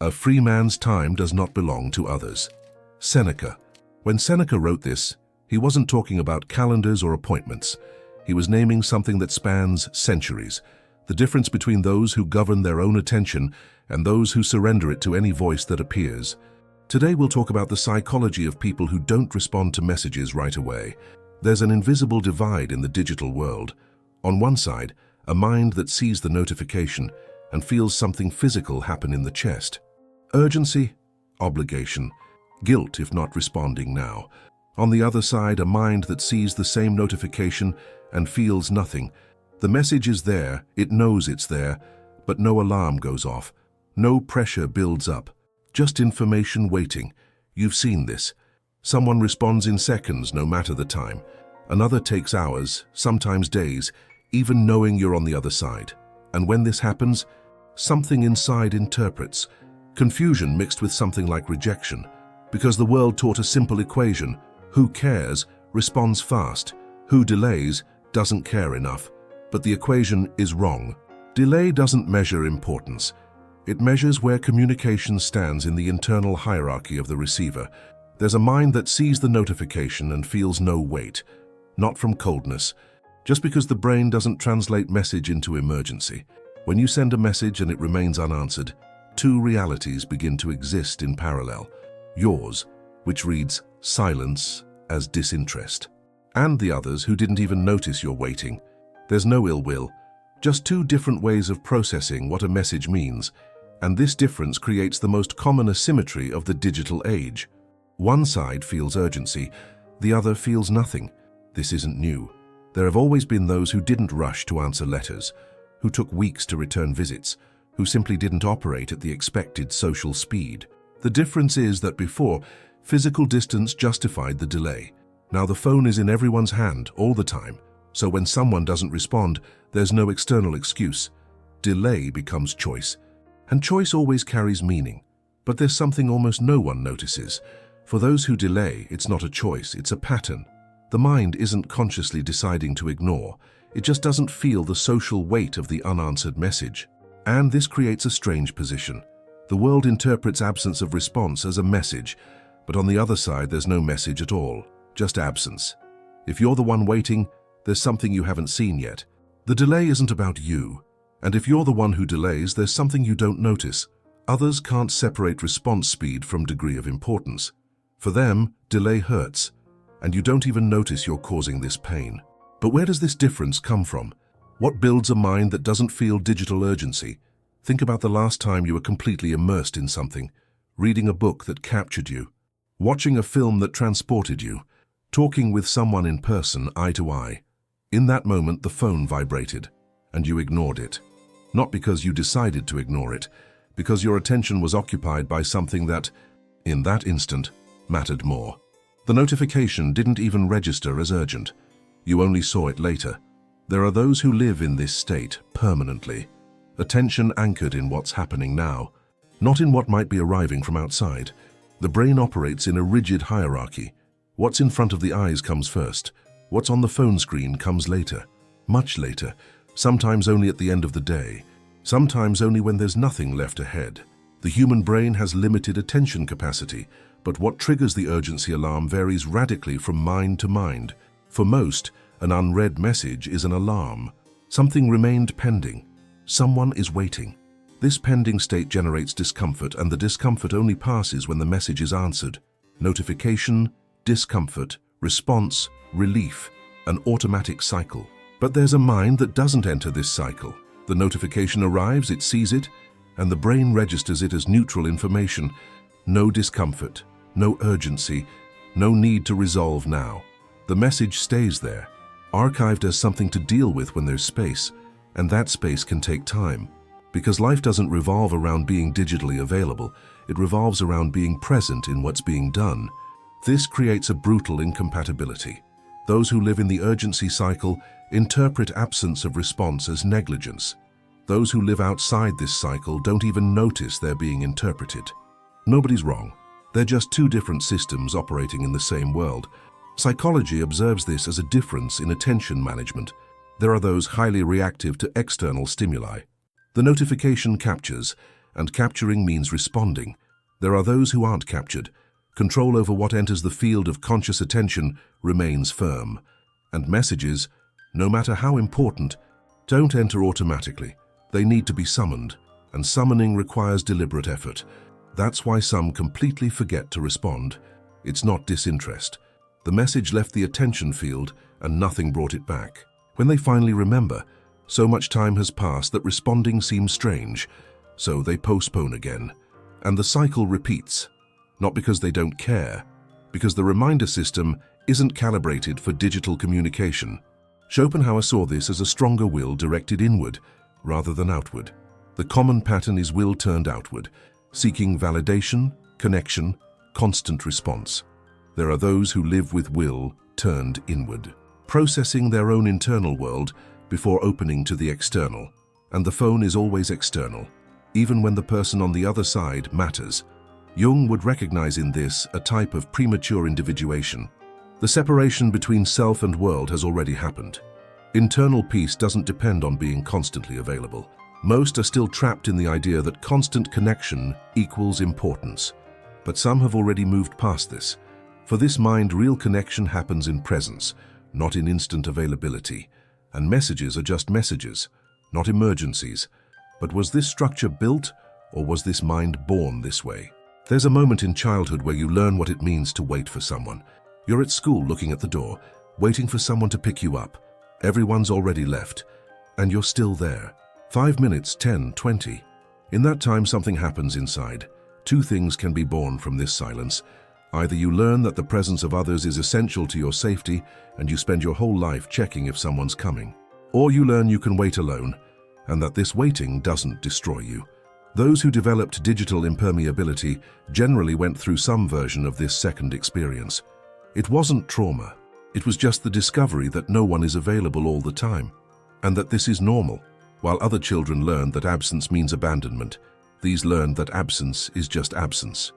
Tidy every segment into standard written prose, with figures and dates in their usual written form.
A free man's time does not belong to others. Seneca. When Seneca wrote this, he wasn't talking about calendars or appointments. He was naming something that spans centuries, the difference between those who govern their own attention and those who surrender it to any voice that appears. Today we'll talk about the psychology of people who don't respond to messages right away. There's an invisible divide in the digital world. On one side, a mind that sees the notification and feels something physical happen in the chest. Urgency, obligation, guilt if not responding now. On the other side, a mind that sees the same notification and feels nothing. The message is there, it knows it's there, but no alarm goes off. No pressure builds up. Just information waiting. You've seen this. Someone responds in seconds, no matter the time. Another takes hours, sometimes days, even knowing you're on the other side. And when this happens, something inside interprets. Confusion mixed with something like rejection. Because the world taught a simple equation. Who cares responds fast. Who delays doesn't care enough. But the equation is wrong. Delay doesn't measure importance. It measures where communication stands in the internal hierarchy of the receiver. There's a mind that sees the notification and feels no weight. Not from coldness. Just because the brain doesn't translate message into emergency. When you send a message and it remains unanswered, two realities begin to exist in parallel. Yours, which reads silence as disinterest, and the others who didn't even notice you're waiting. There's no ill will, just two different ways of processing what a message means, and this difference creates the most common asymmetry of the digital age. One side feels urgency, the other feels nothing. This isn't new. There have always been those who didn't rush to answer letters, who took weeks to return visits, who simply didn't operate at the expected social speed. The difference is that before, physical distance justified the delay. Now the phone is in everyone's hand all the time, so when someone doesn't respond, there's no external excuse. Delay becomes choice, and choice always carries meaning. But there's something almost no one notices. For those who delay, it's not a choice, it's a pattern. The mind isn't consciously deciding to ignore, it just doesn't feel the social weight of the unanswered message. And this creates a strange position. The world interprets absence of response as a message, but on the other side there's no message at all, just absence. If you're the one waiting, there's something you haven't seen yet. The delay isn't about you, and if you're the one who delays, there's something you don't notice. Others can't separate response speed from degree of importance. For them, delay hurts, and you don't even notice you're causing this pain. But where does this difference come from? What builds a mind that doesn't feel digital urgency? Think about the last time you were completely immersed in something, reading a book that captured you, watching a film that transported you, talking with someone in person, eye to eye. In that moment, the phone vibrated, and you ignored it. Not because you decided to ignore it, because your attention was occupied by something that, in that instant, mattered more. The notification didn't even register as urgent. You only saw it later. There are those who live in this state permanently. Attention anchored in what's happening now, not in what might be arriving from outside. The brain operates in a rigid hierarchy. What's in front of the eyes comes first. What's on the phone screen comes later, much later, sometimes only at the end of the day, sometimes only when there's nothing left ahead. The human brain has limited attention capacity, but what triggers the urgency alarm varies radically from mind to mind. For most, an unread message is an alarm. Something remained pending. Someone is waiting. This pending state generates discomfort, and the discomfort only passes when the message is answered. Notification, discomfort, response, relief, an automatic cycle. But there's a mind that doesn't enter this cycle. The notification arrives, it sees it, and the brain registers it as neutral information. No discomfort, no urgency, no need to resolve now. The message stays there, archived as something to deal with when there's space, and that space can take time. Because life doesn't revolve around being digitally available, it revolves around being present in what's being done. This creates a brutal incompatibility. Those who live in the urgency cycle interpret absence of response as negligence. Those who live outside this cycle don't even notice they're being interpreted. Nobody's wrong. They're just two different systems operating in the same world. Psychology observes this as a difference in attention management. There are those highly reactive to external stimuli. The notification captures, and capturing means responding. There are those who aren't captured. Control over what enters the field of conscious attention remains firm. And messages, no matter how important, don't enter automatically. They need to be summoned, and summoning requires deliberate effort. That's why some completely forget to respond. It's not disinterest. The message left the attention field and nothing brought it back. When they finally remember, so much time has passed that responding seems strange, so they postpone again. And the cycle repeats, not because they don't care, because the reminder system isn't calibrated for digital communication. Schopenhauer saw this as a stronger will directed inward rather than outward. The common pattern is will turned outward, seeking validation, connection, constant response. There are those who live with will turned inward, processing their own internal world before opening to the external. And the phone is always external, even when the person on the other side matters. Jung would recognize in this a type of premature individuation. The separation between self and world has already happened. Internal peace doesn't depend on being constantly available. Most are still trapped in the idea that constant connection equals importance. But some have already moved past this. For this mind, real connection happens in presence, not in instant availability. And messages are just messages, not emergencies. But was this structure built, or was this mind born this way? There's a moment in childhood where you learn what it means to wait for someone. You're at school looking at the door, waiting for someone to pick you up. Everyone's already left, and you're still there. 5 minutes, 10, 20. In that time, something happens inside. Two things can be born from this silence. Either you learn that the presence of others is essential to your safety, and you spend your whole life checking if someone's coming. Or you learn you can wait alone, and that this waiting doesn't destroy you. Those who developed digital impermeability generally went through some version of this second experience. It wasn't trauma. It was just the discovery that no one is available all the time, and that this is normal. While other children learned that absence means abandonment, these learned that absence is just absence.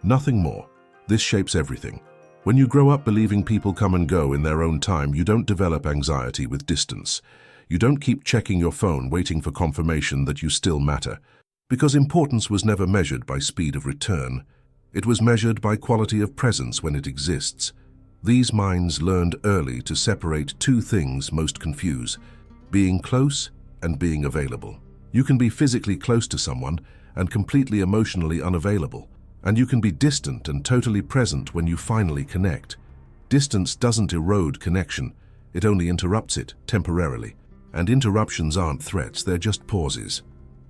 Nothing more. This shapes everything. When you grow up believing people come and go in their own time, you don't develop anxiety with distance. You don't keep checking your phone waiting for confirmation that you still matter. Because importance was never measured by speed of return. It was measured by quality of presence when it exists. These minds learned early to separate two things most confuse: being close and being available. You can be physically close to someone and completely emotionally unavailable. And you can be distant and totally present when you finally connect. Distance doesn't erode connection. It only interrupts it temporarily. And interruptions aren't threats, they're just pauses.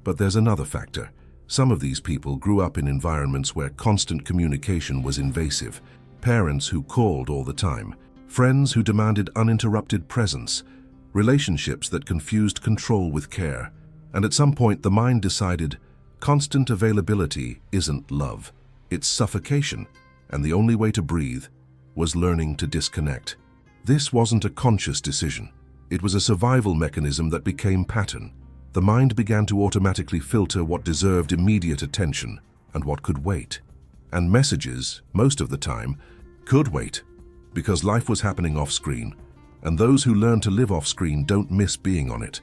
But there's another factor. Some of these people grew up in environments where constant communication was invasive. Parents who called all the time. Friends who demanded uninterrupted presence. Relationships that confused control with care. And at some point the mind decided constant availability isn't love. It's suffocation, and the only way to breathe was learning to disconnect. This wasn't a conscious decision. It was a survival mechanism that became pattern. The mind began to automatically filter what deserved immediate attention and what could wait. And messages, most of the time, could wait, because life was happening off-screen, and those who learn to live off-screen don't miss being on it.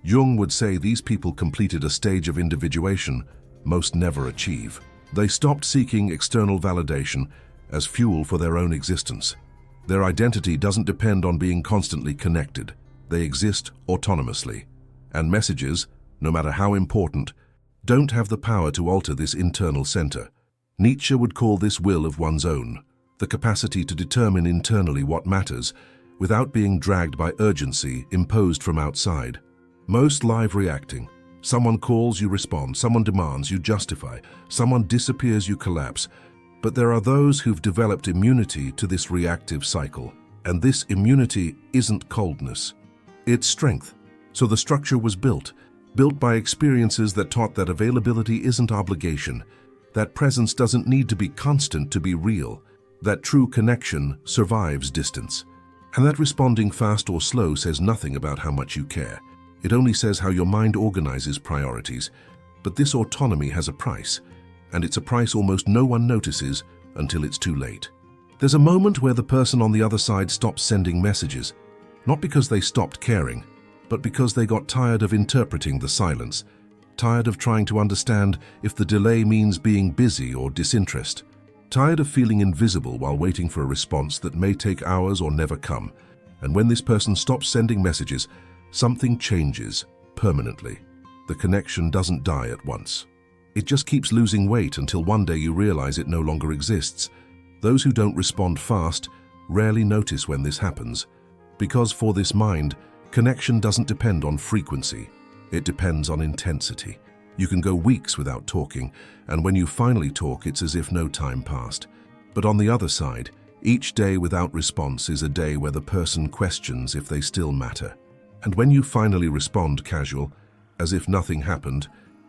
Jung would say these people completed a stage of individuation most never achieve. They stopped seeking external validation as fuel for their own existence. Their identity doesn't depend on being constantly connected. They exist autonomously. And messages, no matter how important, don't have the power to alter this internal center. Nietzsche would call this will of one's own, the capacity to determine internally what matters without being dragged by urgency imposed from outside. Most live reacting. Someone calls, you respond. Someone demands, you justify. Someone disappears, you collapse. But there are those who've developed immunity to this reactive cycle. And this immunity isn't coldness. It's strength. So the structure was built by experiences that taught that availability isn't obligation, that presence doesn't need to be constant to be real, that true connection survives distance, and that responding fast or slow says nothing about how much you care. It only says how your mind organizes priorities. But this autonomy has a price, and it's a price almost no one notices until it's too late. There's a moment where the person on the other side stops sending messages, not because they stopped caring, but because they got tired of interpreting the silence. tired of trying to understand if the delay means being busy or disinterest, tired of feeling invisible while waiting for a response that may take hours or never come. And when this person stops sending messages, something changes permanently. The connection doesn't die at once. It just keeps losing weight until one day you realize it no longer exists. Those who don't respond fast rarely notice when this happens, because for this mind, connection doesn't depend on frequency. It depends on intensity. You can go weeks without talking, and when you finally talk, it's as if no time passed. But on the other side, each day without response is a day where the person questions if they still matter. And when you finally respond casual, as if nothing happened,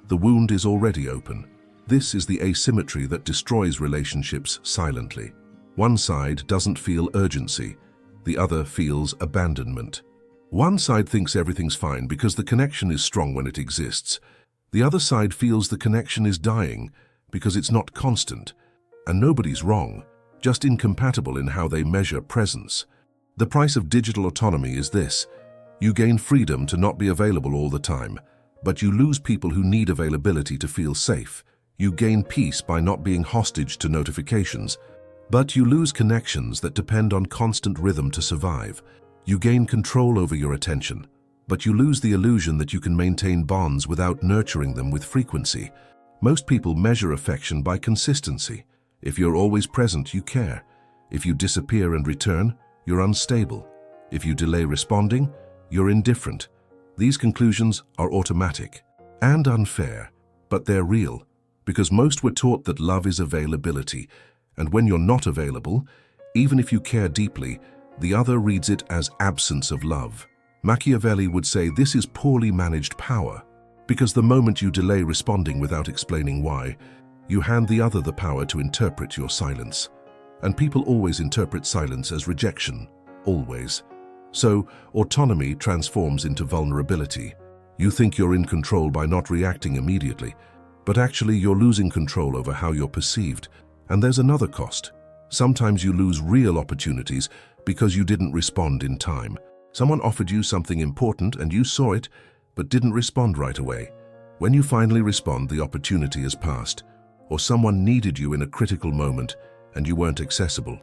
the wound is already open. This is the asymmetry that destroys relationships silently. One side doesn't feel urgency, the other feels abandonment. One side thinks everything's fine because the connection is strong when it exists. The other side feels the connection is dying because it's not constant. And nobody's wrong, just incompatible in how they measure presence. The price of digital autonomy is this: you gain freedom to not be available all the time, but you lose people who need availability to feel safe. You gain peace by not being hostage to notifications, but you lose connections that depend on constant rhythm to survive. You gain control over your attention, but you lose the illusion that you can maintain bonds without nurturing them with frequency. Most people measure affection by consistency. If you're always present, you care. If you disappear and return, you're unstable. If you delay responding, you're indifferent. These conclusions are automatic and unfair, but they're real, because most were taught that love is availability, and when you're not available, even if you care deeply, the other reads it as absence of love. Machiavelli would say this is poorly managed power, because the moment you delay responding without explaining why, you hand the other the power to interpret your silence. And people always interpret silence as rejection, always. So, autonomy transforms into vulnerability. You think you're in control by not reacting immediately, but actually you're losing control over how you're perceived. And there's another cost. Sometimes you lose real opportunities because you didn't respond in time. Someone offered you something important and you saw it, but didn't respond right away. When you finally respond, the opportunity has passed. Or someone needed you in a critical moment and you weren't accessible.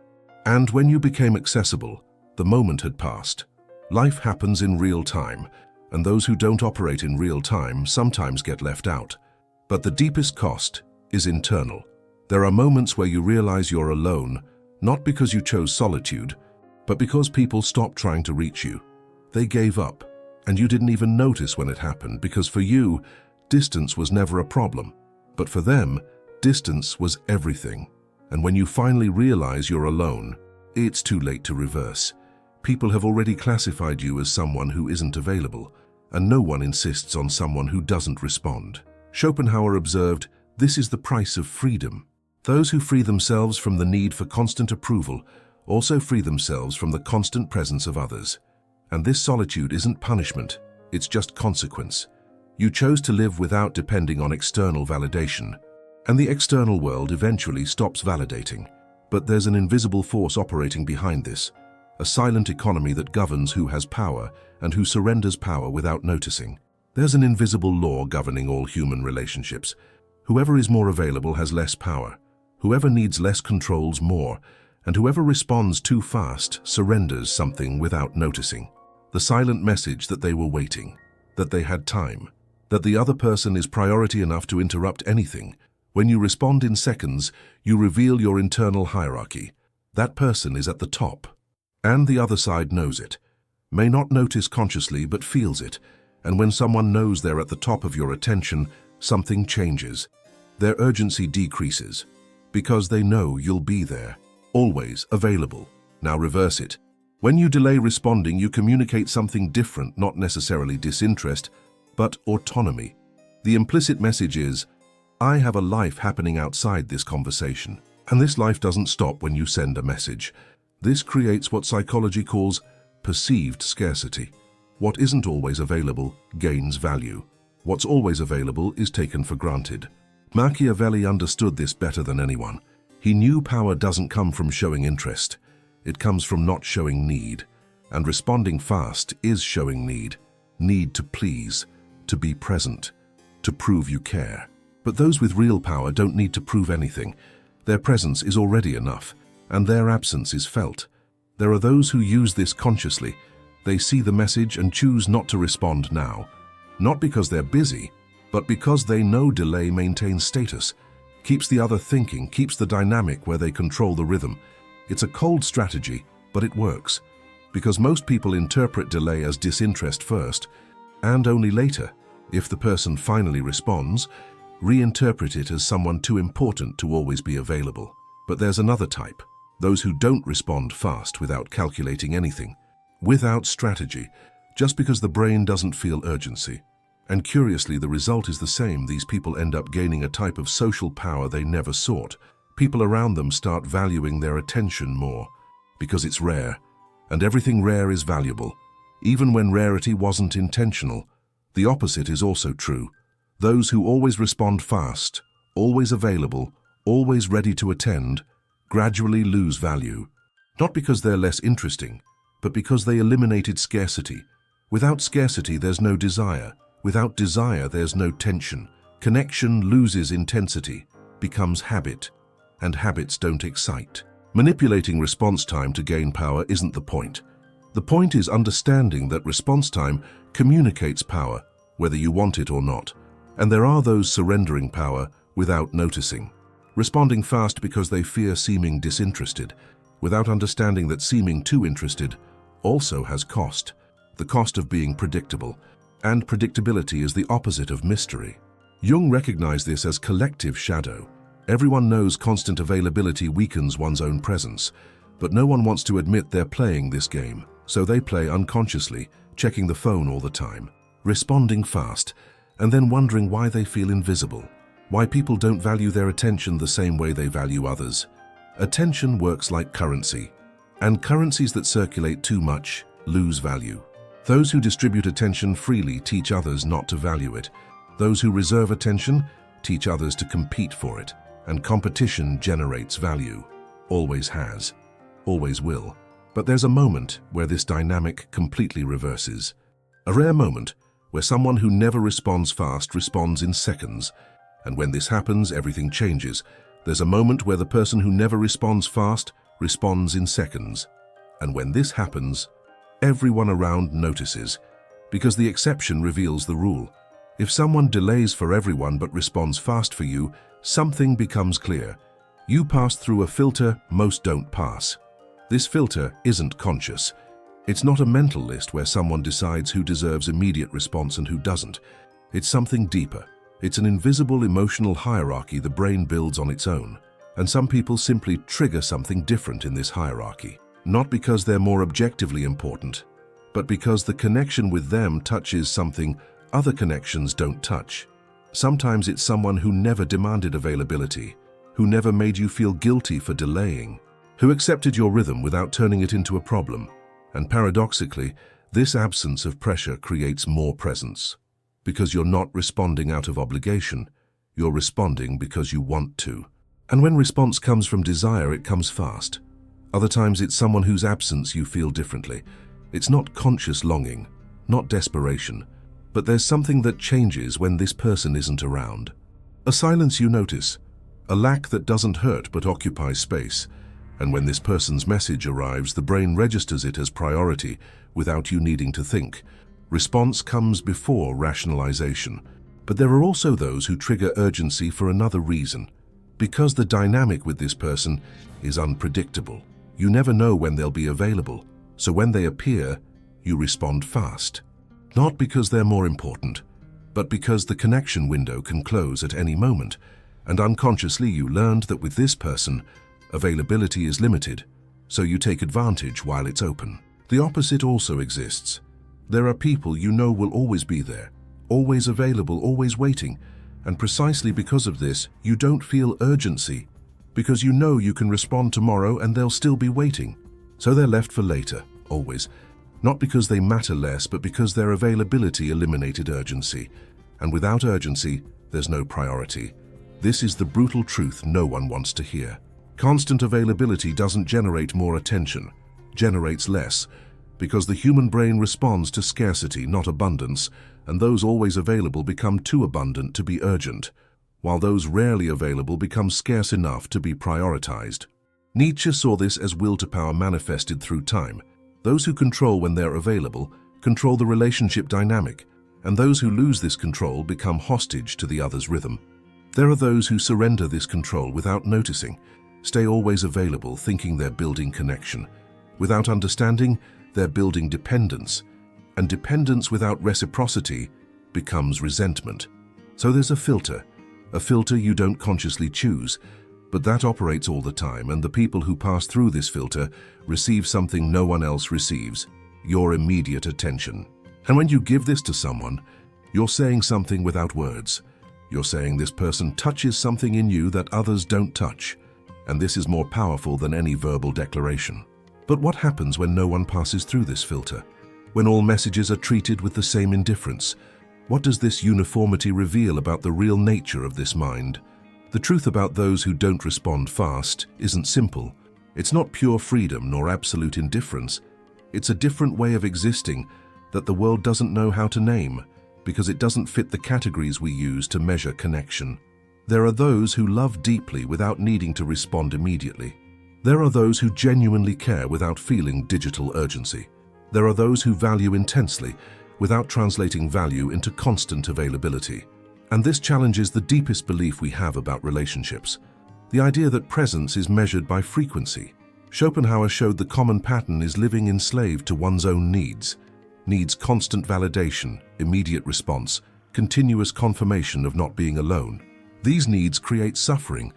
And when you became accessible, the moment had passed. Life happens in real time, and those who don't operate in real time sometimes get left out. But the deepest cost is internal. There are moments where you realize you're alone, not because you chose solitude, but because people stopped trying to reach you. They gave up, and you didn't even notice when it happened, because for you, distance was never a problem. But for them, distance was everything. And when you finally realize you're alone, it's too late to reverse. People have already classified you as someone who isn't available, and no one insists on someone who doesn't respond. Schopenhauer observed, "This is the price of freedom." Those who free themselves from the need for constant approval also free themselves from the constant presence of others. And this solitude isn't punishment, it's just consequence. You chose to live without depending on external validation, and the external world eventually stops validating. But there's an invisible force operating behind this, a silent economy that governs who has power and who surrenders power without noticing. There's an invisible law governing all human relationships. Whoever is more available has less power. Whoever needs less controls more, and whoever responds too fast surrenders something without noticing. The silent message that they were waiting, that they had time, that the other person is priority enough to interrupt anything. When you respond in seconds, you reveal your internal hierarchy. That person is at the top, and the other side knows it. May not notice consciously, but feels it. And when someone knows they're at the top of your attention, something changes. Their urgency decreases, because they know you'll be there, always available. Now reverse it. When you delay responding, you communicate something different, not necessarily disinterest, but autonomy. The implicit message is, I have a life happening outside this conversation, and this life doesn't stop when you send a message. This creates what psychology calls perceived scarcity. What isn't always available gains value. What's always available is taken for granted. Machiavelli understood this better than anyone. He knew power doesn't come from showing interest. It comes from not showing need. And responding fast is showing need. Need to please, to be present. to prove you care. But those with real power don't need to prove anything. Their presence is already enough, and their absence is felt. There are those who use this consciously. They see the message and choose not to respond now. Not because they're busy, but because they know delay maintains status, keeps the other thinking, keeps the dynamic where they control the rhythm. It's a cold strategy, but it works. Because most people interpret delay as disinterest first, and only later, if the person finally responds, reinterpret it as someone too important to always be available. But there's another type, those who don't respond fast without calculating anything, without strategy, just because the brain doesn't feel urgency. And curiously, the result is the same. These people end up gaining a type of social power they never sought. People around them start valuing their attention more, because it's rare, and everything rare is valuable, even when rarity wasn't intentional. The opposite is also true. Those who always respond fast, always available, always ready to attend, gradually lose value. Not because they're less interesting, but because they eliminated scarcity. Without scarcity, there's no desire. Without desire, there's no tension. Connection loses intensity, becomes habit, and habits don't excite. Manipulating response time to gain power isn't the point. The point is understanding that response time communicates power, whether you want it or not. And there are those surrendering power without noticing, responding fast because they fear seeming disinterested, without understanding that seeming too interested also has cost, the cost of being predictable. And predictability is the opposite of mystery. Jung recognized this as collective shadow. Everyone knows constant availability weakens one's own presence, but no one wants to admit they're playing this game, so they play unconsciously, checking the phone all the time, responding fast, and then wondering why they feel invisible, why people don't value their attention the same way they value others. Attention works like currency, and currencies that circulate too much lose value. Those who distribute attention freely teach others not to value it. Those who reserve attention teach others to compete for it. And competition generates value. Always has. Always will. But there's a moment where this dynamic completely reverses. A rare moment where someone who never responds fast responds in seconds. And when this happens, everything changes. There's a moment where the person who never responds fast responds in seconds. And when this happens, everyone around notices, because the exception reveals the rule. If someone delays for everyone but responds fast for you, something becomes clear. You pass through a filter most don't pass. This filter isn't conscious. It's not a mental list where someone decides who deserves immediate response and who doesn't. It's something deeper. It's an invisible emotional hierarchy the brain builds on its own. And some people simply trigger something different in this hierarchy. Not because they're more objectively important, but because the connection with them touches something other connections don't touch. Sometimes it's someone who never demanded availability, who never made you feel guilty for delaying, who accepted your rhythm without turning it into a problem. And paradoxically, this absence of pressure creates more presence. Because you're not responding out of obligation, you're responding because you want to. And when response comes from desire, it comes fast. Other times it's someone whose absence you feel differently. It's not conscious longing, not desperation, but there's something that changes when this person isn't around. A silence you notice, a lack that doesn't hurt but occupies space. And when this person's message arrives, the brain registers it as priority without you needing to think. Response comes before rationalization. But there are also those who trigger urgency for another reason. Because the dynamic with this person is unpredictable. You never know when they'll be available, so when they appear, you respond fast. Not because they're more important, but because the connection window can close at any moment, and unconsciously you learned that with this person, availability is limited, so you take advantage while it's open. The opposite also exists. There are people you know will always be there, always available, always waiting, and precisely because of this, you don't feel urgency, because you know you can respond tomorrow and they'll still be waiting. So they're left for later, always. Not because they matter less, but because their availability eliminated urgency. And without urgency, there's no priority. This is the brutal truth no one wants to hear. Constant availability doesn't generate more attention, generates less, because the human brain responds to scarcity, not abundance, and those always available become too abundant to be urgent, while those rarely available become scarce enough to be prioritized. Nietzsche saw this as will to power manifested through time. Those who control when they're available control the relationship dynamic, and those who lose this control become hostage to the other's rhythm. There are those who surrender this control without noticing, stay always available thinking they're building connection. Without understanding, they're building dependence, and dependence without reciprocity becomes resentment. So there's a filter you don't consciously choose, but that operates all the time, and the people who pass through this filter receive something no one else receives: your immediate attention. And when you give this to someone, you're saying something without words. You're saying this person touches something in you that others don't touch, and this is more powerful than any verbal declaration. But what happens when no one passes through this filter? When all messages are treated with the same indifference? What does this uniformity reveal about the real nature of this mind? The truth about those who don't respond fast isn't simple. It's not pure freedom nor absolute indifference. It's a different way of existing that the world doesn't know how to name, because it doesn't fit the categories we use to measure connection. There are those who love deeply without needing to respond immediately. There are those who genuinely care without feeling digital urgency. There are those who value intensely without translating value into constant availability. And this challenges the deepest belief we have about relationships: the idea that presence is measured by frequency. Schopenhauer showed the common pattern is living enslaved to one's own needs constant validation, immediate response, continuous confirmation of not being alone. These needs create suffering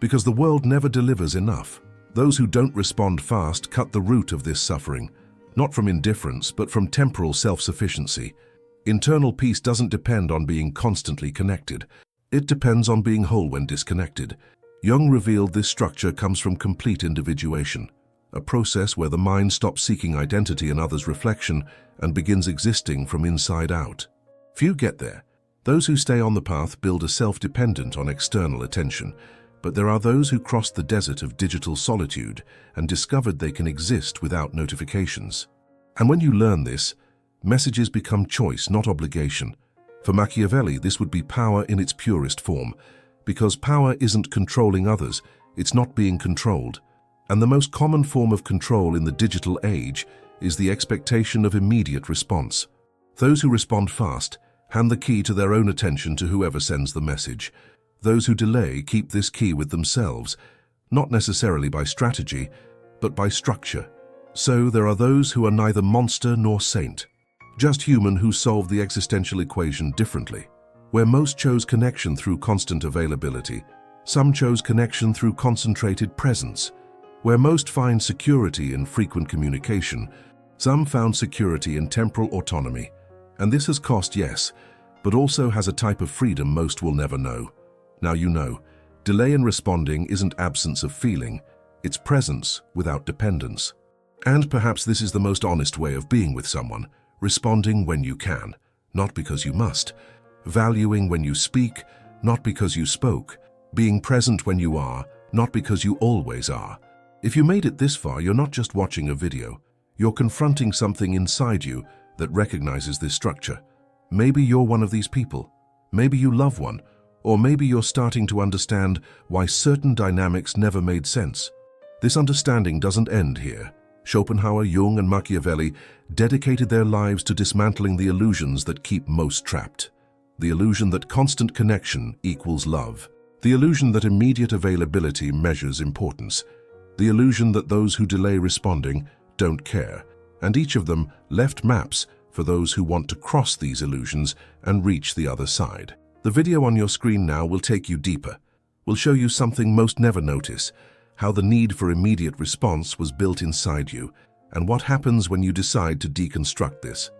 because the world never delivers enough. Those who don't respond fast cut the root of this suffering, not from indifference, but from temporal self-sufficiency. Internal peace doesn't depend on being constantly connected. It depends on being whole when disconnected. Jung revealed this structure comes from complete individuation, a process where the mind stops seeking identity in others' reflection and begins existing from inside out. Few get there. Those who stay on the path build a self-dependent on external attention, but there are those who crossed the desert of digital solitude and discovered they can exist without notifications. And when you learn this, messages become choice, not obligation. For Machiavelli, this would be power in its purest form, because power isn't controlling others, it's not being controlled. And the most common form of control in the digital age is the expectation of immediate response. Those who respond fast hand the key to their own attention to whoever sends the message. Those who delay keep this key with themselves, not necessarily by strategy, but by structure. So there are those who are neither monster nor saint, just human, who solve the existential equation differently. Where most chose connection through constant availability, some chose connection through concentrated presence. Where most find security in frequent communication, some found security in temporal autonomy. And this has cost, yes, but also has a type of freedom most will never know. Now you know, delay in responding isn't absence of feeling, it's presence without dependence. And perhaps this is the most honest way of being with someone: responding when you can, not because you must; valuing when you speak, not because you spoke; being present when you are, not because you always are. If you made it this far, you're not just watching a video, you're confronting something inside you that recognizes this structure. Maybe you're one of these people. Maybe you love one, or maybe you're starting to understand why certain dynamics never made sense. This understanding doesn't end here. Schopenhauer, Jung, and Machiavelli dedicated their lives to dismantling the illusions that keep most trapped. The illusion that constant connection equals love. The illusion that immediate availability measures importance. The illusion that those who delay responding don't care. And each of them left maps for those who want to cross these illusions and reach the other side. The video on your screen now will take you deeper. We'll show you something most never notice: how the need for immediate response was built inside you, and what happens when you decide to deconstruct this.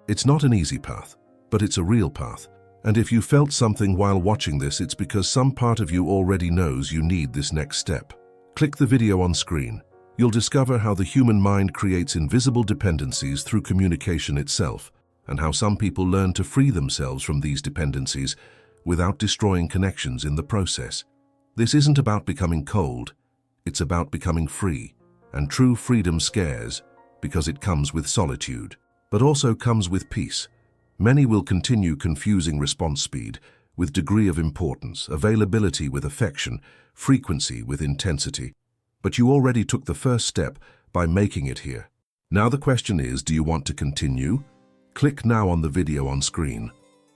It's not an easy path, but it's a real path. And if you felt something while watching this, it's because some part of you already knows you need this next step. Click the video on screen. You'll discover how the human mind creates invisible dependencies through communication itself, and how some people learn to free themselves from these dependencies without destroying connections in the process. This isn't about becoming cold, it's about becoming free. And true freedom scares, because it comes with solitude, but also comes with peace. Many will continue confusing response speed with degree of importance, availability with affection, frequency with intensity. But you already took the first step by making it here. Now the question is, do you want to continue? Click now on the video on screen.